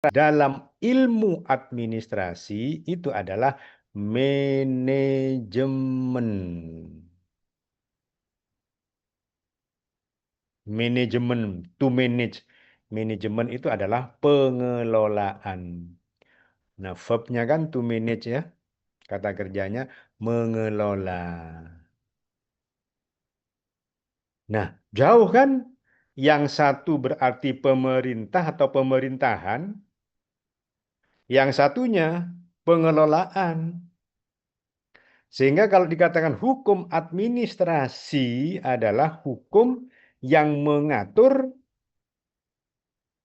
dalam ilmu administrasi itu adalah manajemen. Manajemen, to manage. Manajemen itu adalah pengelolaan. Nah, verb-nya kan to manage ya. Kata kerjanya mengelola. Nah, jauh kan? Yang satu berarti pemerintah atau pemerintahan, yang satunya pengelolaan. Sehingga kalau dikatakan hukum administrasi adalah hukum yang mengatur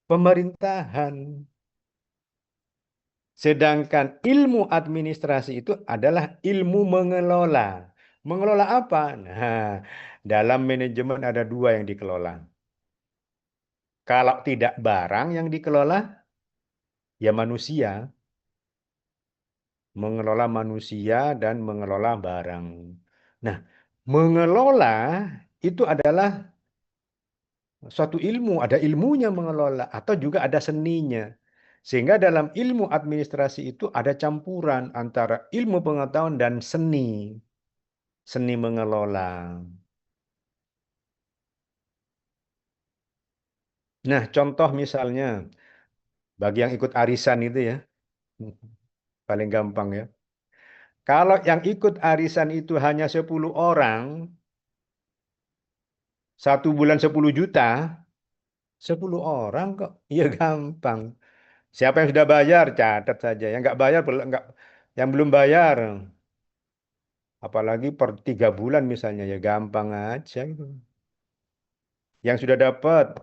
pemerintahan. Sedangkan ilmu administrasi itu adalah ilmu mengelola. Mengelola apa? Nah, dalam manajemen ada dua yang dikelola. Kalau tidak barang yang dikelola, ya manusia. Mengelola manusia dan mengelola barang. Nah, mengelola itu adalah suatu ilmu, ada ilmunya mengelola atau juga ada seninya. Sehingga dalam ilmu administrasi itu ada campuran antara ilmu pengetahuan dan seni, seni mengelola. Nah, contoh misalnya bagi yang ikut arisan itu ya, paling gampang ya. Kalau yang ikut arisan itu hanya 10 orang, 1 bulan 10 juta, 10 orang kok. Iya gampang. Siapa yang sudah bayar, catat saja. Yang nggak bayar, nggak, yang belum bayar. Apalagi per 3 bulan misalnya, ya gampang aja gitu. Yang sudah dapat.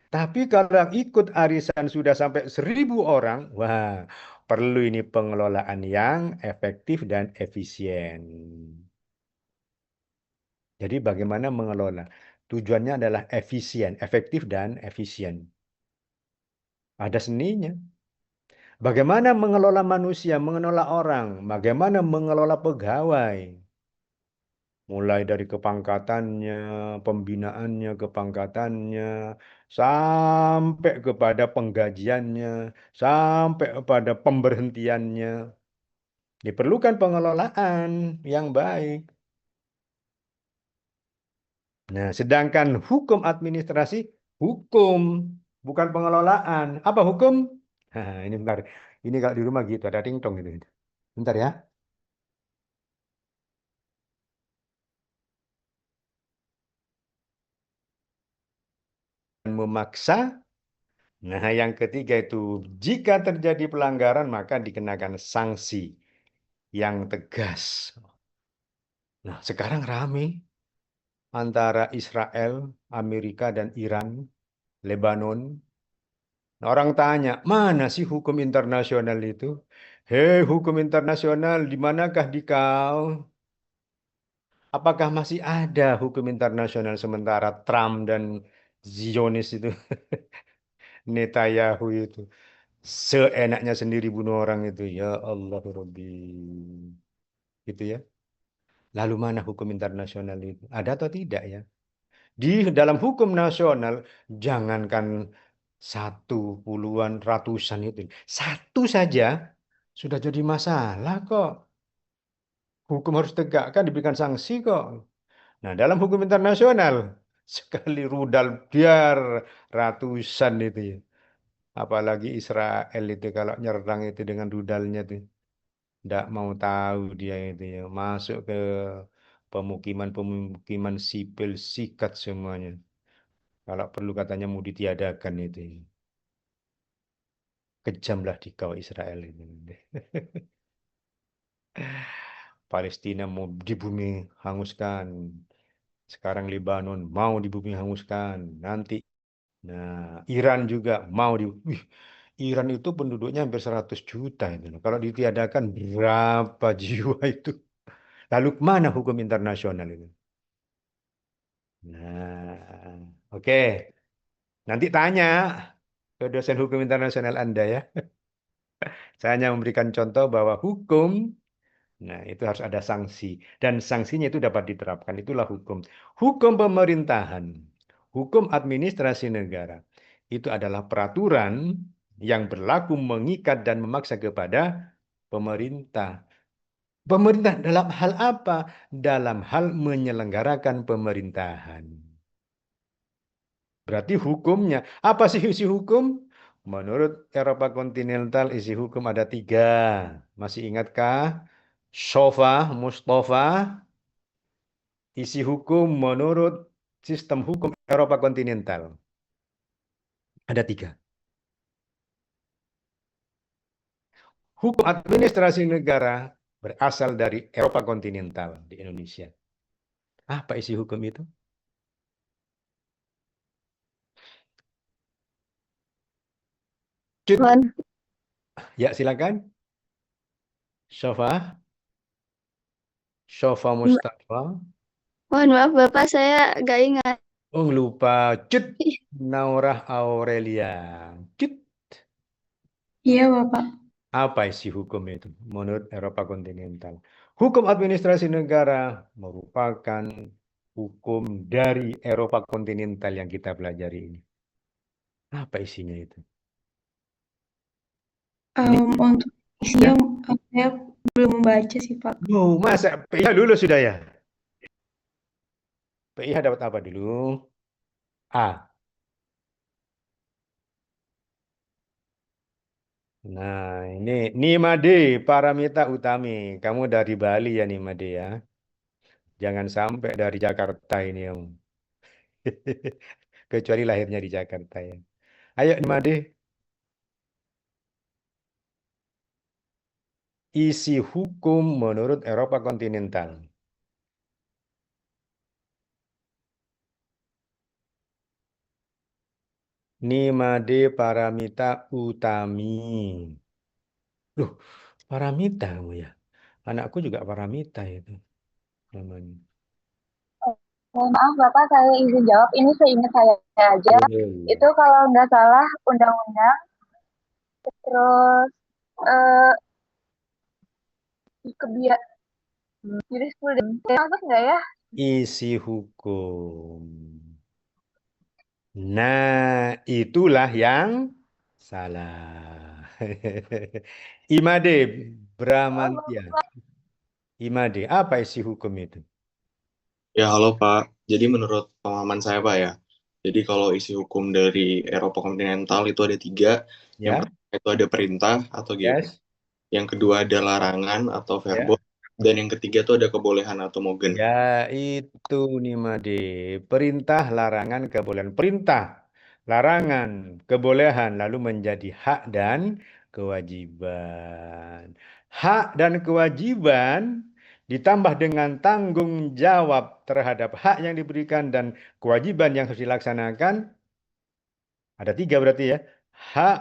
Tapi kalau yang ikut arisan sudah sampai 1.000 orang, wah perlu ini pengelolaan yang efektif dan efisien. Jadi bagaimana mengelola? Tujuannya adalah efisien, efektif dan efisien. Ada seninya. Bagaimana mengelola manusia, mengelola orang, bagaimana mengelola pegawai. Mulai dari kepangkatannya, pembinaannya, kepangkatannya, sampai kepada penggajiannya, sampai kepada pemberhentiannya. Diperlukan pengelolaan yang baik. Nah, sedangkan hukum administrasi, hukum, bukan pengelolaan. Apa hukum? Ini bentar. Ini kalau di rumah gitu, ada tingtong gitu. Bentar ya. Memaksa. Nah, yang ketiga itu, jika terjadi pelanggaran, maka dikenakan sanksi yang tegas. Nah, sekarang rame antara Israel, Amerika, dan Iran, Lebanon. Nah, orang tanya, mana sih hukum internasional itu? Hei, hukum internasional, di manakah di kau? Apakah masih ada hukum internasional sementara Trump dan Zionis itu, Netanyahu itu, seenaknya sendiri bunuh orang itu? Ya Allah, Rabbi. Gitu ya. Lalu mana hukum internasional itu? Ada atau tidak ya? Di dalam hukum nasional, jangankan satu, puluhan, ratusan itu. Satu saja sudah jadi masalah kok. Hukum harus tegakkan, diberikan sanksi kok. Nah, dalam hukum internasional, sekali rudal biar ratusan itu ya. Apalagi Israel itu kalau nyerang itu dengan rudalnya tuh. Tidak mau tahu dia itu ya. Masuk ke pemukiman-pemukiman sipil, sikat semuanya. Kalau perlu katanya mau ditiadakan itu. Kejamlah di kau Israel ini. Palestina mau di bumi hanguskan. Sekarang Lebanon mau di bumi hanguskan. Nanti, nah Iran juga mau di. Wih, Iran itu penduduknya hampir 100 juta itu. Kalau ditiadakan berapa jiwa itu? Lalu mana hukum internasional itu? Nah, oke. Nanti tanya ke dosen hukum internasional Anda ya. Saya hanya memberikan contoh bahwa hukum, nah itu harus ada sanksi. Dan sanksinya itu dapat diterapkan. Itulah hukum. Hukum pemerintahan, hukum administrasi negara. Itu adalah peraturan yang berlaku mengikat dan memaksa kepada pemerintah. Pemerintah dalam hal apa? Dalam hal menyelenggarakan pemerintahan. Berarti hukumnya. Apa sih isi hukum? Menurut Eropa kontinental, isi hukum ada tiga. Masih ingatkah? Sofa, Mustafa, isi hukum menurut sistem hukum Eropa kontinental. Ada tiga. Hukum administrasi negara berasal dari Eropa kontinental di Indonesia. Apa isi hukum itu? Cut. Mohon, Ya, silakan. Sofa, Sofa Mustafa. mohon maaf Bapak, saya nggak ingat. Oh, lupa. Cut. Naurah Aurelia. Cut. Iya, Bapak. Apa isi hukum itu menurut Eropa kontinental? Hukum administrasi negara merupakan hukum dari Eropa kontinental yang kita pelajari ini. Apa isinya itu? Ini Untuk isinya ya. saya belum membaca sih, Pak. Oh, masa PIH dulu sudah ya? PIH dapat apa dulu? A. Nah, ini Nimade Paramita Utami. Kamu dari Bali ya Nimade ya? Jangan sampai dari Jakarta ini om. Kecuali lahirnya di Jakarta ya. Ayo Nimade, isi hukum menurut Eropa kontinental. Nimade Paramita Utami. Loh, Paramita kamu ya? Anakku juga Paramita itu namanya. Mohon maaf Bapak, saya izin jawab. Ini seingat saya aja. Boleh. Itu kalau nggak salah undang-undang, terus eh kebia jurisprudensi masuk nggak ya? Isi hukum. Nah, itulah yang salah. Imade Oh, Bramantia. Imade, apa isi hukum itu? Ya, halo Pak. Jadi menurut pemahaman saya Pak ya, jadi kalau isi hukum dari Eropa kontinental itu ada tiga. Yang Ya, pertama itu ada perintah atau GP. yes, Yang kedua ada larangan atau ya. verbal. Dan yang ketiga itu ada kebolehan atau mogen. Ya, itu nih Made. Perintah, larangan, kebolehan. Perintah, larangan, kebolehan, lalu menjadi hak dan kewajiban. Hak dan kewajiban ditambah dengan tanggung jawab terhadap hak yang diberikan dan kewajiban yang harus dilaksanakan. Ada tiga berarti ya. Hak,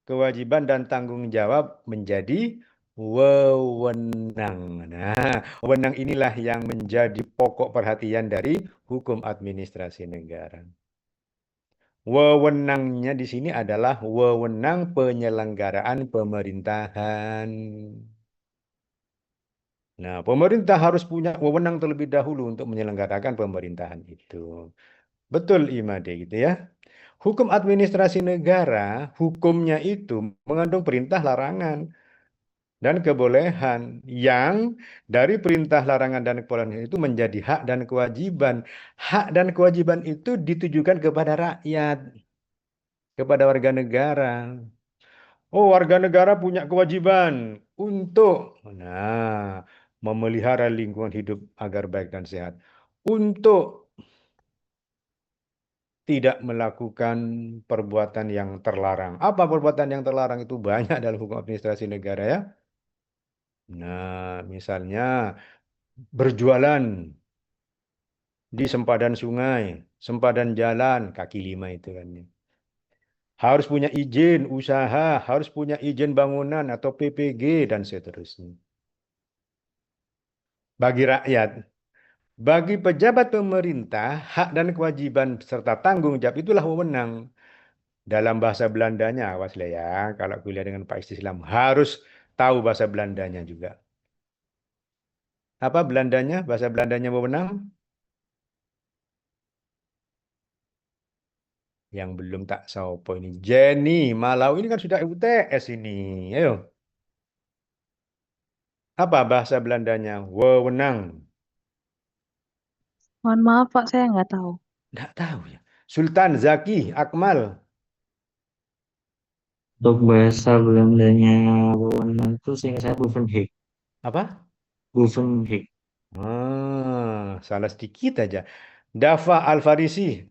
kewajiban, dan tanggung jawab menjadi wewenang. Nah, wewenang inilah yang menjadi pokok perhatian dari hukum administrasi negara. Wewenangnya di sini adalah wewenang penyelenggaraan pemerintahan. Nah, pemerintah harus punya wewenang terlebih dahulu untuk menyelenggarakan pemerintahan itu. Betul, Imade, gitu ya. Hukum administrasi negara, hukumnya itu mengandung perintah, larangan, dan kebolehan yang dari perintah, larangan, dan kebolehan itu menjadi hak dan kewajiban. Hak dan kewajiban itu ditujukan kepada rakyat, kepada warga negara. Oh, warga negara punya kewajiban untuk, nah, memelihara lingkungan hidup agar baik dan sehat. Untuk tidak melakukan perbuatan yang terlarang. Apa perbuatan yang terlarang itu banyak dalam hukum administrasi negara ya. Nah, misalnya berjualan di sempadan sungai, sempadan jalan, kaki lima itu kan. Harus punya izin usaha, harus punya izin bangunan atau PPG dan seterusnya. Bagi rakyat, bagi pejabat pemerintah, hak dan kewajiban serta tanggung jawab itulah wewenang. Dalam bahasa Belandanya, awas lah ya, kalau kuliah dengan Pak Istislam, harus tahu bahasa Belandanya juga. Apa Belandanya? Bahasa Belandanya wewenang? Yang belum tak sopo ini. Jenny, Malau ini kan sudah UTS ini. Ayo. Apa bahasa Belandanya? Wewenang. Mohon maaf Pak, saya nggak tahu. Nggak tahu ya. Sultan Zaki Akmal. Untuk bahasa Belandanya wewenang itu seingat saya Buvenhik. Apa? Buvenhik. Salah sedikit aja. Dafa Al-Farisi.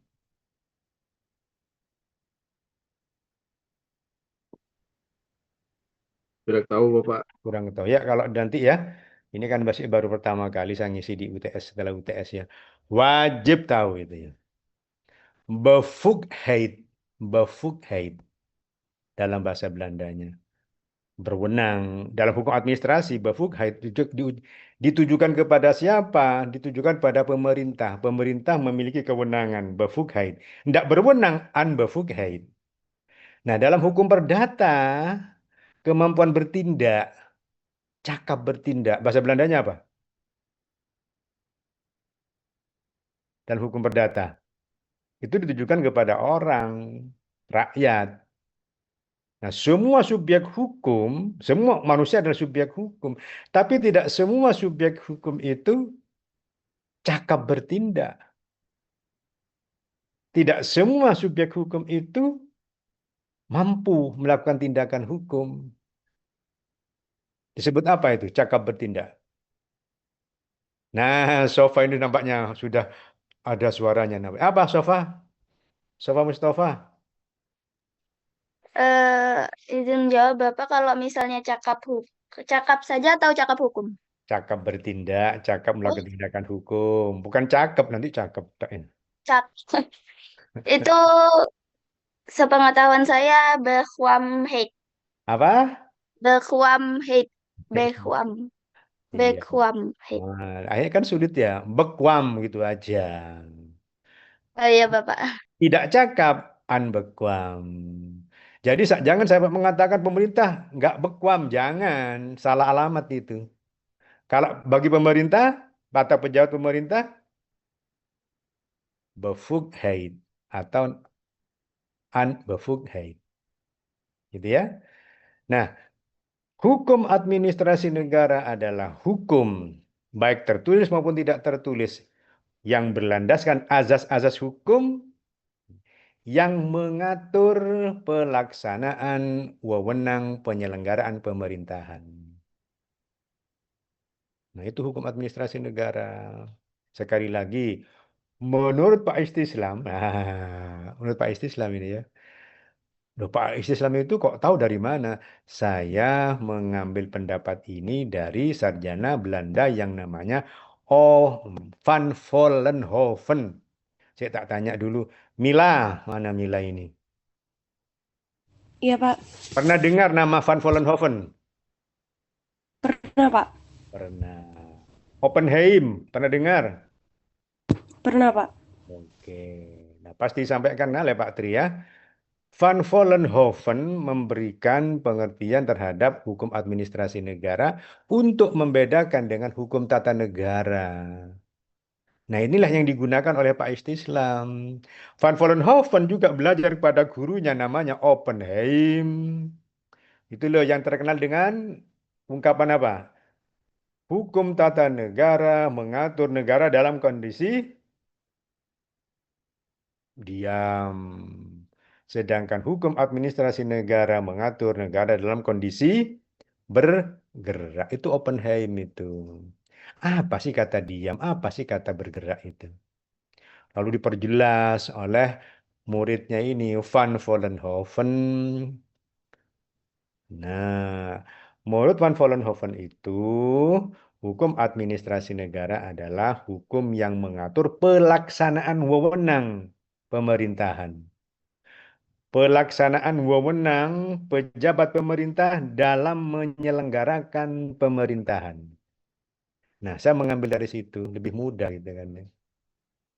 Tidak tahu Bapak. Kurang tahu ya. Kalau nanti ya. Ini kan masih baru pertama kali saya ngisi di UTS. Setelah UTS ya. Wajib tahu itu ya. Bevoegdheid. Bevoegdheid. Dalam bahasa Belandanya. Berwenang. Dalam hukum administrasi, bevoegdheid ditujukan kepada siapa? Ditujukan pada pemerintah. Pemerintah memiliki kewenangan, bevoegdheid. Tidak berwenang, unbevoegdheid. Nah, dalam hukum perdata, kemampuan bertindak, cakap bertindak, bahasa Belandanya apa? Dalam hukum perdata. Itu ditujukan kepada orang, rakyat. Nah, semua subjek hukum, semua manusia adalah subjek hukum. Tapi tidak semua subjek hukum itu cakap bertindak. Tidak semua subjek hukum itu mampu melakukan tindakan hukum. Disebut apa itu? Cakap bertindak. Nah, Sofa ini nampaknya sudah ada suaranya. Apa, Sofa? Sofa Mustafa? Izin jawab Bapak kalau misalnya cakap saja atau cakap hukum? Cakap bertindak, cakap Oh, melakukan tindakan hukum. Bukan cakep, nanti cakep. cak. Itu sepengetahuan saya bekwamheid. Apa? Bekwamheid. Bekwam. Iya. Bekwamheid. Nah, akhirnya kan sulit ya. Bekwam gitu aja. Oh iya Bapak. Tidak cakap, unbekwam. Jadi jangan saya mengatakan pemerintah nggak bekwam. Jangan. Salah alamat itu. Kalau bagi pemerintah, kata pejabat pemerintah, bevoegdheid atau unbevoegdheid. Gitu ya. Nah, hukum administrasi negara adalah hukum, baik tertulis maupun tidak tertulis, yang berlandaskan azas-azas hukum yang mengatur pelaksanaan wewenang penyelenggaraan pemerintahan. Nah, itu hukum administrasi negara. Sekali lagi, menurut Pak Istislam, menurut Pak Istislam ini ya, loh, Pak Istislam itu kok tahu dari mana? Saya mengambil pendapat ini dari sarjana Belanda yang namanya Van Vollenhoven. Saya tak tanya dulu, Mila, mana Mila ini? Iya, Pak. Pernah dengar nama Van Vollenhoven? Pernah, Pak. Pernah. Oppenheim, pernah dengar? Pernah, Pak. Oke. Nah, pasti disampaikan oleh Pak Tri ya. Van Vollenhoven memberikan pengertian terhadap hukum administrasi negara untuk membedakan dengan hukum tata negara. Nah, inilah yang digunakan oleh Pak Istislam. Van Vollenhoven juga belajar pada gurunya namanya Oppenheim. Itu loh yang terkenal dengan ungkapan apa? Hukum tata negara mengatur negara dalam kondisi diam. Sedangkan hukum administrasi negara mengatur negara dalam kondisi bergerak. Itu Oppenheim itu. Apa sih kata diam? Apa sih kata bergerak itu? Lalu diperjelas oleh muridnya ini, Van Vollenhoven. Nah, menurut Van Vollenhoven itu, hukum administrasi negara adalah hukum yang mengatur pelaksanaan wewenang pemerintahan. Pelaksanaan wewenang pejabat pemerintah dalam menyelenggarakan pemerintahan. Nah, saya mengambil dari situ, lebih mudah gitu kan.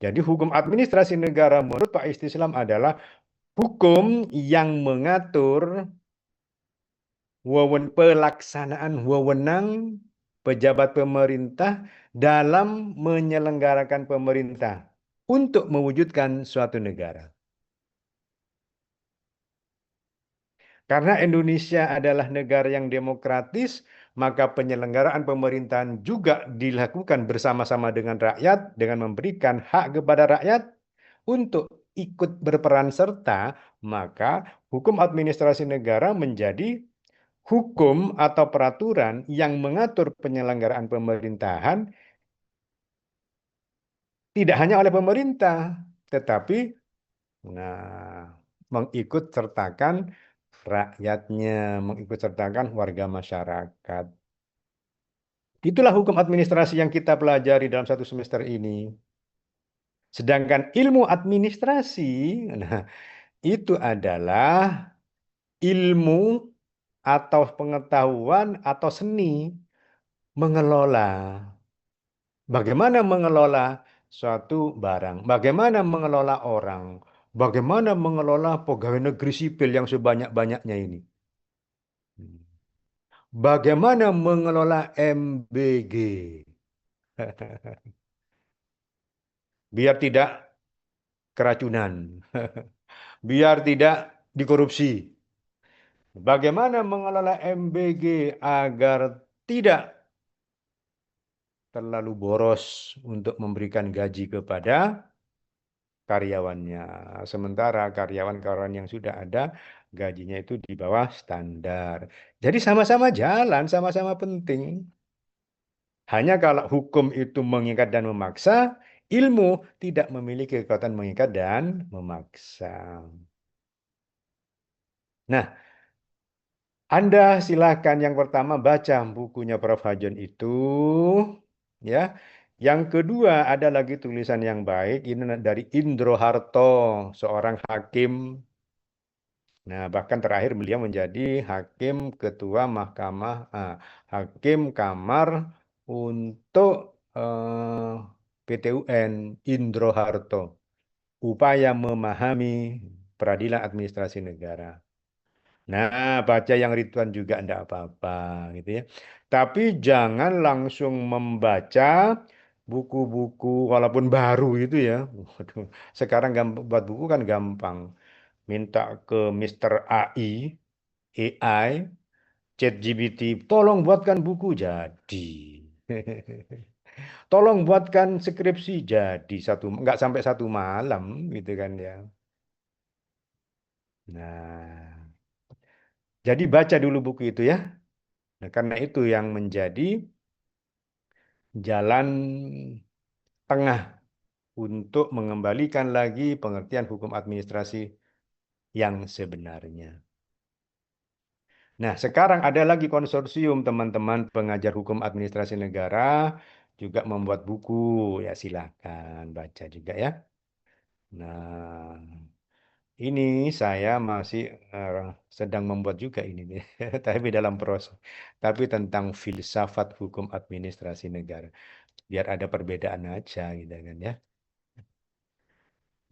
Jadi hukum administrasi negara menurut Pak Istislam adalah hukum yang mengatur pelaksanaan wewenang pejabat pemerintah dalam menyelenggarakan pemerintah untuk mewujudkan suatu negara. Karena Indonesia adalah negara yang demokratis, maka penyelenggaraan pemerintahan juga dilakukan bersama-sama dengan rakyat, dengan memberikan hak kepada rakyat untuk ikut berperan serta, maka hukum administrasi negara menjadi hukum atau peraturan yang mengatur penyelenggaraan pemerintahan tidak hanya oleh pemerintah, tetapi mengikut sertakan rakyatnya, mengikut sertakan warga masyarakat. Itulah hukum administrasi yang kita pelajari dalam satu semester ini. Sedangkan ilmu administrasi, nah, itu adalah ilmu atau pengetahuan atau seni mengelola. Bagaimana mengelola suatu barang, bagaimana mengelola orang, bagaimana mengelola pegawai negeri sipil yang sebanyak-banyaknya ini. Bagaimana mengelola MBG biar tidak keracunan, biar tidak dikorupsi. Bagaimana mengelola MBG agar tidak terlalu boros untuk memberikan gaji kepada karyawannya. Sementara karyawan-karyawan yang sudah ada gajinya itu di bawah standar. Jadi sama-sama jalan, sama-sama penting. Hanya kalau hukum itu mengikat dan memaksa, ilmu tidak memiliki kekuatan mengikat dan memaksa. Nah, Anda silakan yang pertama baca bukunya Prof. Hajon itu, ya. Yang kedua ada lagi tulisan yang baik, ini dari Indro Harto, seorang hakim. Nah, bahkan terakhir beliau menjadi hakim ketua mahkamah, hakim kamar untuk PT UN, Indro Harto. Upaya memahami peradilan administrasi negara. Nah, baca yang Ridwan juga enggak apa-apa gitu ya. Tapi jangan langsung membaca buku-buku walaupun baru itu ya. Waduh, sekarang buat buku kan gampang. Minta ke Mr. AI, ChatGPT, tolong buatkan buku jadi. Tolong buatkan skripsi jadi nggak sampai 1 malam gitu kan ya. Nah, jadi baca dulu buku itu ya. Nah, karena itu yang menjadi jalan tengah untuk mengembalikan lagi pengertian hukum administrasi yang sebenarnya. Nah, sekarang ada lagi konsorsium teman-teman pengajar hukum administrasi negara juga membuat buku. Ya, silakan baca juga ya. Nah, ini saya masih sedang membuat juga ini nih, tapi dalam proses. Tapi tentang filsafat hukum administrasi negara. Biar ada perbedaan aja gitu kan ya.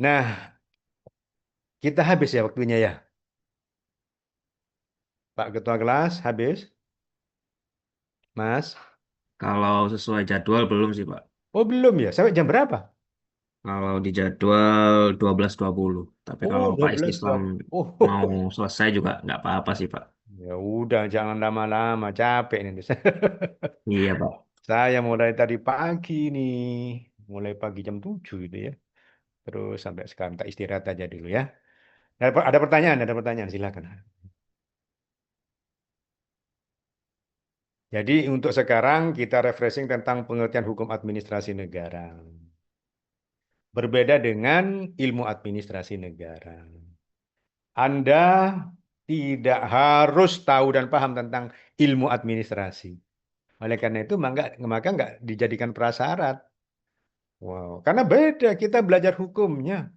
Nah, kita habis ya waktunya ya. Pak Ketua kelas habis, Mas. Kalau sesuai jadwal belum sih, Pak. Oh, belum ya? Sampai jam berapa? Kalau di jadwal 12.20. Tapi Oh, kalau Pak 12 Istislam jam. Oh, mau selesai juga nggak apa-apa sih, Pak. ya udah, jangan lama-lama, capek nih. Iya, Pak. Saya mulai tadi pagi nih, mulai pagi jam 7 gitu ya. Terus sampai sekarang tak istirahat aja dulu ya. Ada pertanyaan, silakan. Jadi untuk sekarang kita refreshing tentang pengertian hukum administrasi negara. Berbeda dengan ilmu administrasi negara. Anda tidak harus tahu dan paham tentang ilmu administrasi. Oleh karena itu, maka nggak dijadikan prasyarat. Wow, karena beda kita belajar hukumnya.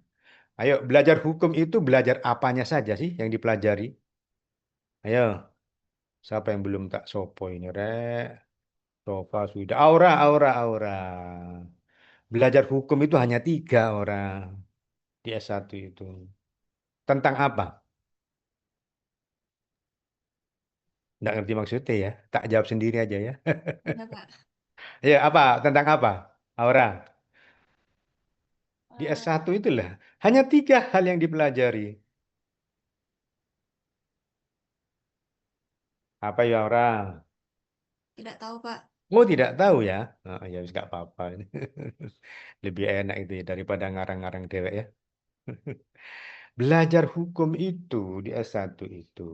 Ayo, belajar hukum itu belajar apanya saja sih yang dipelajari? Ayo, siapa yang belum tak sopo ini, Rek? Sofa sudah. Aura, aura, aura. Belajar hukum itu hanya 3 orang di S1 itu. Tentang apa? Nggak ngerti maksudnya ya. Tak jawab sendiri aja ya. Ya, apa? Tentang apa? Aura. Di S1 itulah. Hanya 3 hal yang dipelajari. Apa ya orang? Tidak tahu, Pak. Oh, tidak tahu ya? Ya, nggak apa-apa. Lebih enak itu ya, daripada ngarang-ngarang dewek ya. Belajar hukum itu di S1 itu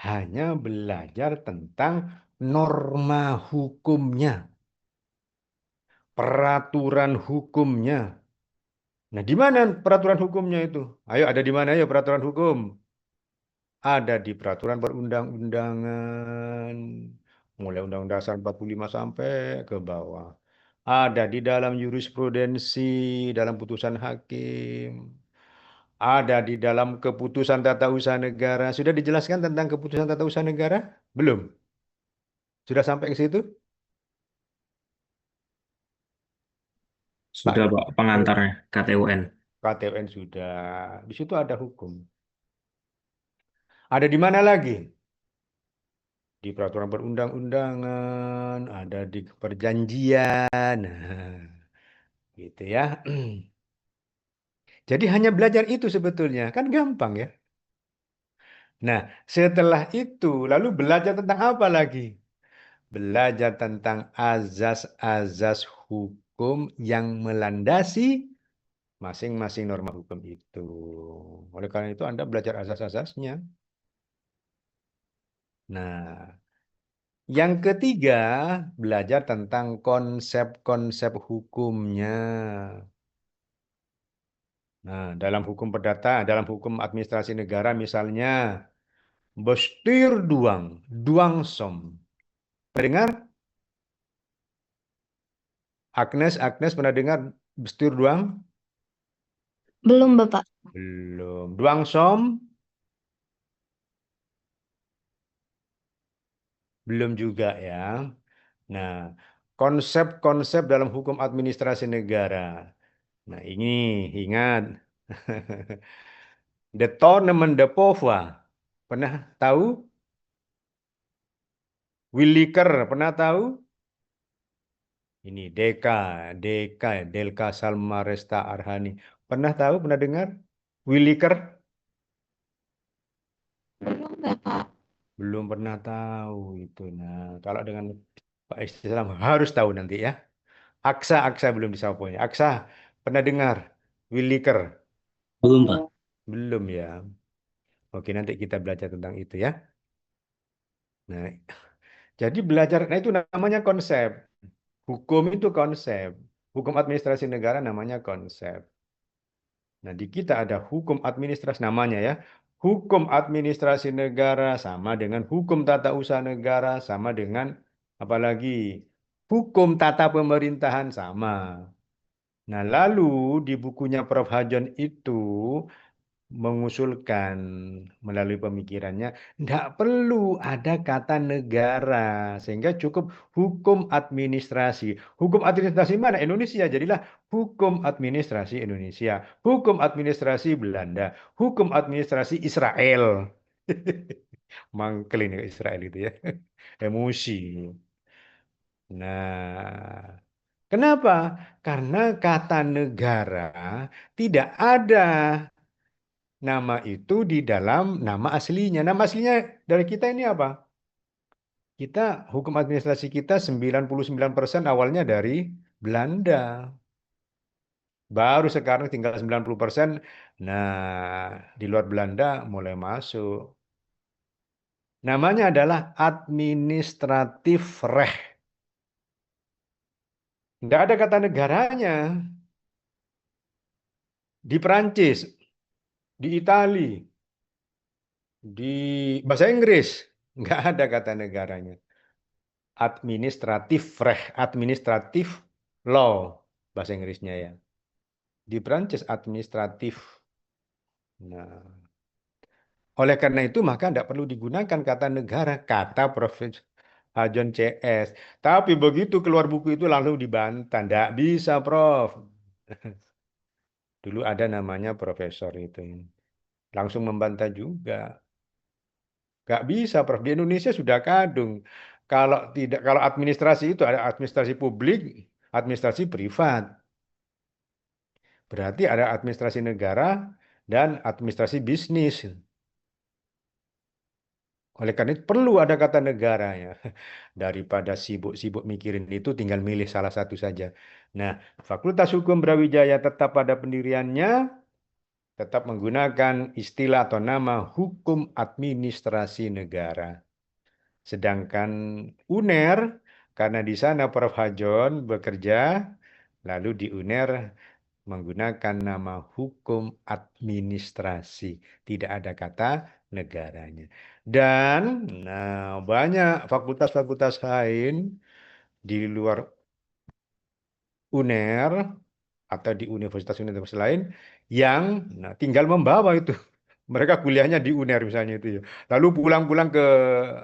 hanya belajar tentang norma hukumnya, peraturan hukumnya. Nah, di mana peraturan hukumnya itu? Ayo, ada di mana ya peraturan hukum? Ada di peraturan perundang-undangan, mulai Undang-Undang Dasar 45 sampai ke bawah. Ada di dalam jurisprudensi, dalam putusan hakim. Ada di dalam keputusan tata usaha negara. Sudah dijelaskan tentang keputusan tata usaha negara? Belum. Sudah sampai ke situ? Sudah, Pak, pengantarnya, KTUN. KTN sudah. Di situ ada hukum. Ada di mana lagi? Di peraturan perundang-undangan, ada di perjanjian. Nah, gitu ya. Jadi hanya belajar itu sebetulnya. Kan gampang ya. Nah, setelah itu lalu belajar tentang apa lagi? Belajar tentang azas-azas hukum yang melandasi masing-masing norma hukum itu. Oleh karena itu Anda belajar azas-azasnya. Nah, yang ketiga, belajar tentang konsep-konsep hukumnya. Nah, dalam hukum perdata, dalam hukum administrasi negara misalnya, bestir duang, duang som. Pernah dengar? Agnes pernah dengar bestir duang? Belum, Bapak. Belum. Duang som? Belum juga ya. Nah, konsep-konsep dalam hukum administrasi negara. Nah, ini ingat. De Tournament de Pova. Pernah tahu? Williker, pernah tahu? Ini Deka, Delka Salma Resta Arhani. Pernah tahu, pernah dengar? Williker? Belum, Bapak. Belum pernah tahu itu. Nah, kalau dengan Pak Islam harus tahu nanti ya. Aksa belum disampaikan. Aksa, pernah dengar? Williker? Belum, Pak. Belum ya. Oke, nanti kita belajar tentang itu ya. Nah, jadi belajar, nah itu namanya konsep. Hukum itu konsep. Hukum administrasi negara namanya konsep. Nah, di kita ada hukum administrasi namanya ya. Hukum administrasi negara sama dengan hukum tata usaha negara sama dengan apalagi hukum tata pemerintahan sama. Nah, lalu di bukunya Prof. Hajon itu mengusulkan melalui pemikirannya, tidak perlu ada kata negara, sehingga cukup hukum administrasi. Hukum administrasi mana? Indonesia, jadilah hukum administrasi Indonesia, hukum administrasi Belanda, hukum administrasi Israel. Mangkel ini Israel itu ya, emosi. Nah, kenapa? Karena kata negara tidak ada nama itu di dalam nama aslinya. Nama aslinya dari kita ini apa? Kita, hukum administrasi kita 99% awalnya dari Belanda. Baru sekarang tinggal 90%. Nah, di luar Belanda mulai masuk. Namanya adalah administratif recht. Tidak ada kata negaranya. Di Perancis, di Itali, di bahasa Inggris, nggak ada kata negaranya. Administratif recht, administratif law, bahasa Inggrisnya ya. Di Perancis administratif. Nah, oleh karena itu maka tidak perlu digunakan kata negara, kata Prof. Hajon CS. Tapi begitu keluar buku itu lalu dibantah. Tidak bisa, Prof. Dulu ada namanya profesor itu. Langsung membantah juga. Nggak bisa, Prof. Di Indonesia sudah kadung. Kalau administrasi itu ada administrasi publik, administrasi privat. Berarti ada administrasi negara dan administrasi bisnis. Oleh karena itu perlu ada kata negara ya. Daripada sibuk-sibuk mikirin itu tinggal milih salah satu saja. Nah, Fakultas Hukum Brawijaya tetap pada pendiriannya, tetap menggunakan istilah atau nama hukum administrasi negara. Sedangkan UNER, karena di sana Prof. Hajon bekerja, lalu di UNER menggunakan nama hukum administrasi. Tidak ada kata negaranya. Dan nah, banyak fakultas-fakultas lain di luar UNER atau di universitas-universitas lain yang tinggal membawa itu. Mereka kuliahnya di UNER misalnya itu ya. Lalu pulang-pulang ke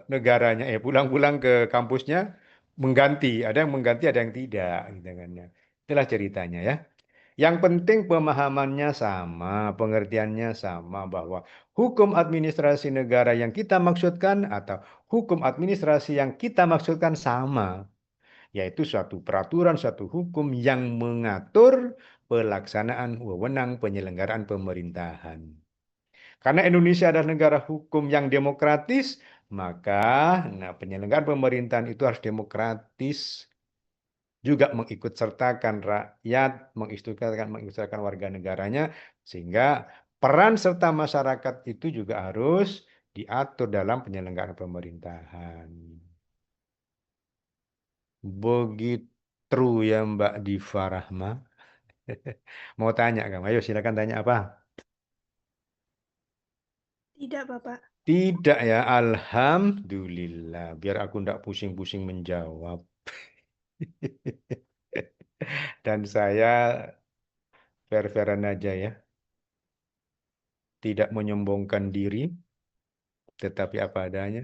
negaranya, pulang-pulang ke kampusnya mengganti. Ada yang mengganti, ada yang tidak, gitu kan ya. Itulah ceritanya ya. Yang penting pemahamannya sama, pengertiannya sama bahwa hukum administrasi negara yang kita maksudkan atau hukum administrasi yang kita maksudkan sama, yaitu suatu peraturan, suatu hukum yang mengatur pelaksanaan wewenang penyelenggaraan pemerintahan. Karena Indonesia adalah negara hukum yang demokratis, maka penyelenggaraan pemerintahan itu harus demokratis, juga mengikutsertakan rakyat, mengikutsertakan warga negaranya, sehingga peran serta masyarakat itu juga harus diatur dalam penyelenggaraan pemerintahan. Begitu ya Mbak Diva Rahma. Mau tanya kamu? Ayo silakan tanya apa? Tidak, Bapak. Tidak ya, alhamdulillah. Biar aku ndak pusing-pusing menjawab. Dan saya fair-fairan aja ya. Tidak menyombongkan diri, tetapi apa adanya.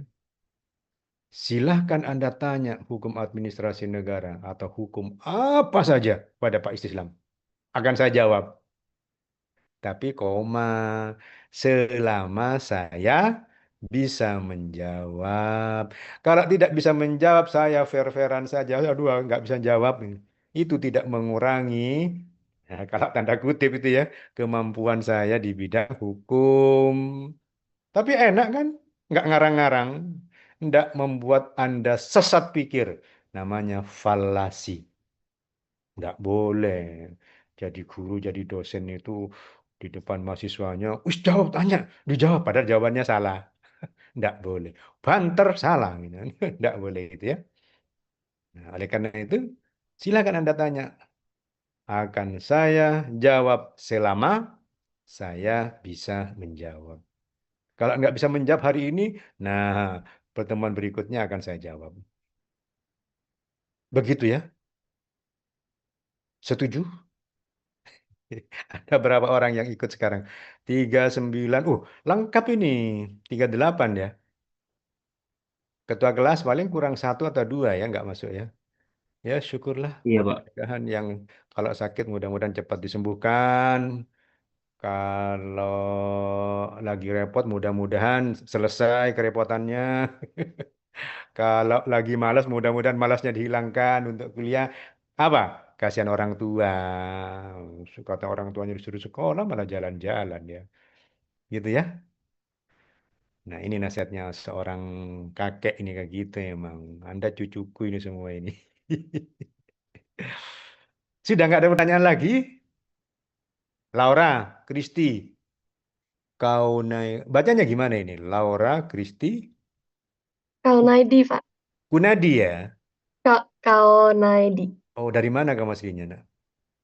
Silahkan Anda tanya hukum administrasi negara atau hukum apa saja pada Pak Istislam. Akan saya jawab. Tapi koma, selama saya bisa menjawab. Kalau tidak bisa menjawab, saya fair-fairan saja. Aduh, nggak bisa jawab. Itu tidak mengurangi, nah, kalau tanda kutip itu ya, kemampuan saya di bidang hukum. Tapi enak kan? Nggak ngarang-ngarang. Nggak membuat Anda sesat pikir. Namanya falasi. Nggak boleh. Jadi guru, jadi dosen itu di depan mahasiswanya, wis jawab, tanya, dijawab, padahal jawabannya salah. Nggak boleh. Banter salah. Gitu. Nggak boleh itu ya. Nah, oleh karena itu, silakan Anda tanya. Akan saya jawab selama saya bisa menjawab. Kalau nggak bisa menjawab hari ini, nah pertemuan berikutnya akan saya jawab. Begitu ya? Setuju? Ada berapa orang yang ikut sekarang? 39. Lengkap ini. 38 ya. Ketua kelas paling kurang 1 atau 2 ya, nggak masuk ya. Ya syukurlah. Iya, Pak. Mudah-mudahan yang kalau sakit mudah-mudahan cepat disembuhkan. Kalau lagi repot mudah-mudahan selesai kerepotannya. Kalau lagi malas mudah-mudahan malasnya dihilangkan untuk kuliah. Apa? Kasihan orang tua. Kata orang tuanya disuruh sekolah malah jalan-jalan ya. Gitu ya. Nah, ini nasihatnya seorang kakek ini kayak gitu emang. Anda cucuku ini semua ini. Sudah nggak ada pertanyaan lagi? Laura, Kristi, kau naik. Bacanya gimana ini? Laura, Kristi, Kaunaidi, Pak. Kunadi ya? Kaunaidi. Oh, dari mana kamu aslinya, nak?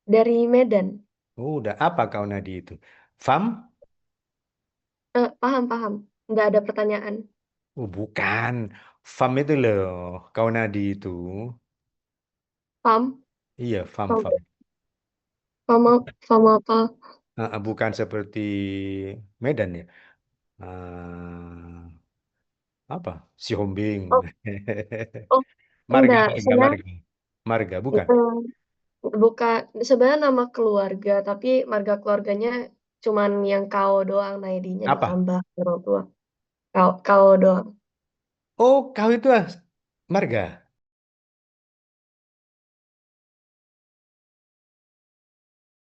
Dari Medan. Oh, udah apa kau Nadi itu? Fam? Paham. Nggak ada pertanyaan. Oh, bukan. Fam itu loh, kau Nadi itu. Paham? Iya, fam. Paham apa? Bukan seperti Medan ya. Ah, apa? Si Hombing. Oh, oh, Marga, enggak. Sebenarnya Marga, bukan. bukan. Sebenarnya nama keluarga, tapi marga keluarganya cuman yang kau doang. Naidinya Apa? ditambah orang tua. Kau doang. Oh, kau itu marga.